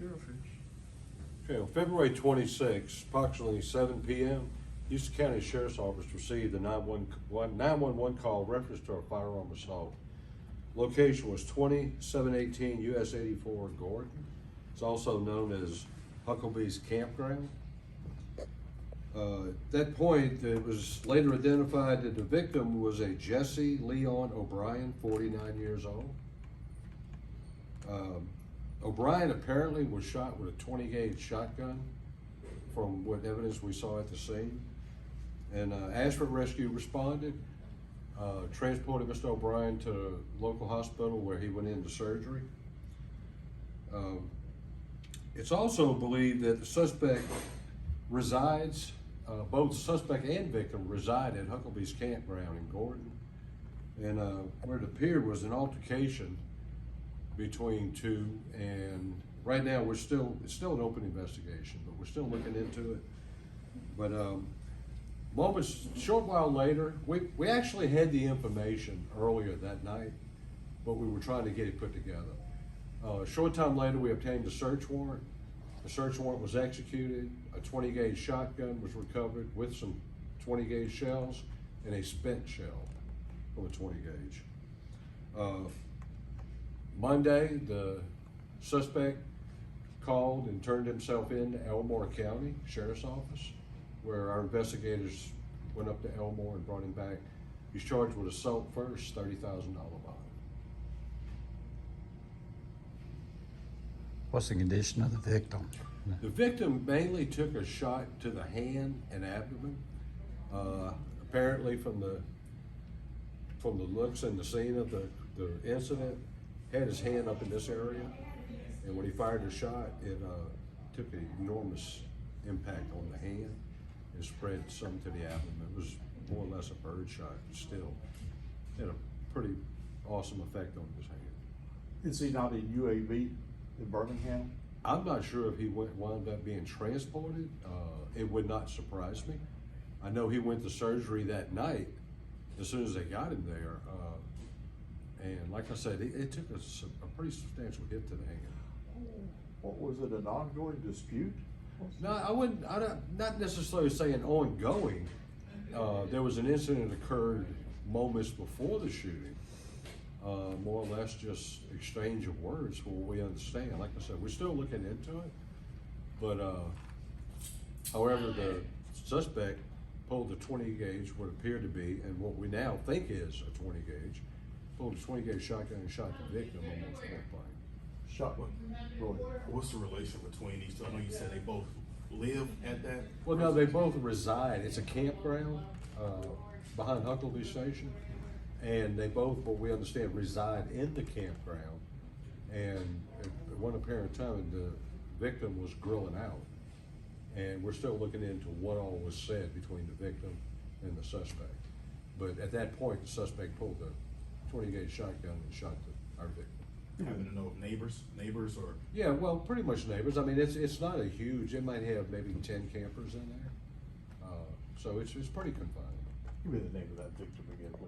sheriff is. Okay, on February 26, approximately 7 p.m., Houston County Sheriff's Office received a 911 call reference to a firearm assault. Location was 2718 US 84 Gordon. It's also known as Hucklebee's Campground. At that point, it was later identified that the victim was a Jesse Leon O'Brien, 49 years old. O'Brien apparently was shot with a 20-gauge shotgun from what evidence we saw at the scene. And Ashford Rescue responded, transported Mr. O'Brien to a local hospital where he went into surgery. It's also believed that the suspect resides, both suspect and victim reside at Hucklebee's Campground in Gordon. And where it appeared was an altercation between two, and right now it's still an open investigation, but we're still looking into it. But short while later, we actually had the information earlier that night, but we were trying to get it put together. A short time later, we obtained a search warrant. The search warrant was executed. A 20-gauge shotgun was recovered with some 20-gauge shells and a spent shell from a 20-gauge. Monday, the suspect called and turned himself in to Elmore County Sheriff's Office, where our investigators went up to Elmore and brought him back. He's charged with assault first, $30,000 bond. What's the condition of the victim? The victim mainly took a shot to the hand and abdomen. Apparently from the looks and the scene of the incident, had his hand up in this area, and when he fired the shot, it took an enormous impact on the hand and spread some to the abdomen. It was more or less a bird shot, but still had a pretty awesome effect on his hand. Is he not in UAV in Birmingham? I'm not sure if he wound up being transported. It would not surprise me. I know he went to surgery that night as soon as they got him there. And like I said, it took a pretty substantial hit to the hand. What was it, an ongoing dispute? No, not necessarily saying ongoing. There was an incident that occurred moments before the shooting. More or less just exchange of words for what we understand. Like I said, we're still looking into it. But however, the suspect pulled the 20 gauge, what appeared to be, and what we now think is a 20 gauge, pulled a 20 gauge shotgun and shot the victim almost point blank. Shot what? Really? What's the relation between these two? I know you said they both live at that. Well, no, they both reside. It's a campground behind Huckleberry Station, and they both, what we understand, reside in the campground. And at one apparent time, the victim was grilling out, and we're still looking into what all was said between the victim and the suspect. But at that point, the suspect pulled the 20 gauge shotgun and shot our victim. You happen to know of neighbors or? Yeah, well, pretty much neighbors. I mean, it's not a huge, it might have maybe 10 campers in there. So it's pretty confined. Give me the name of that victim again, please.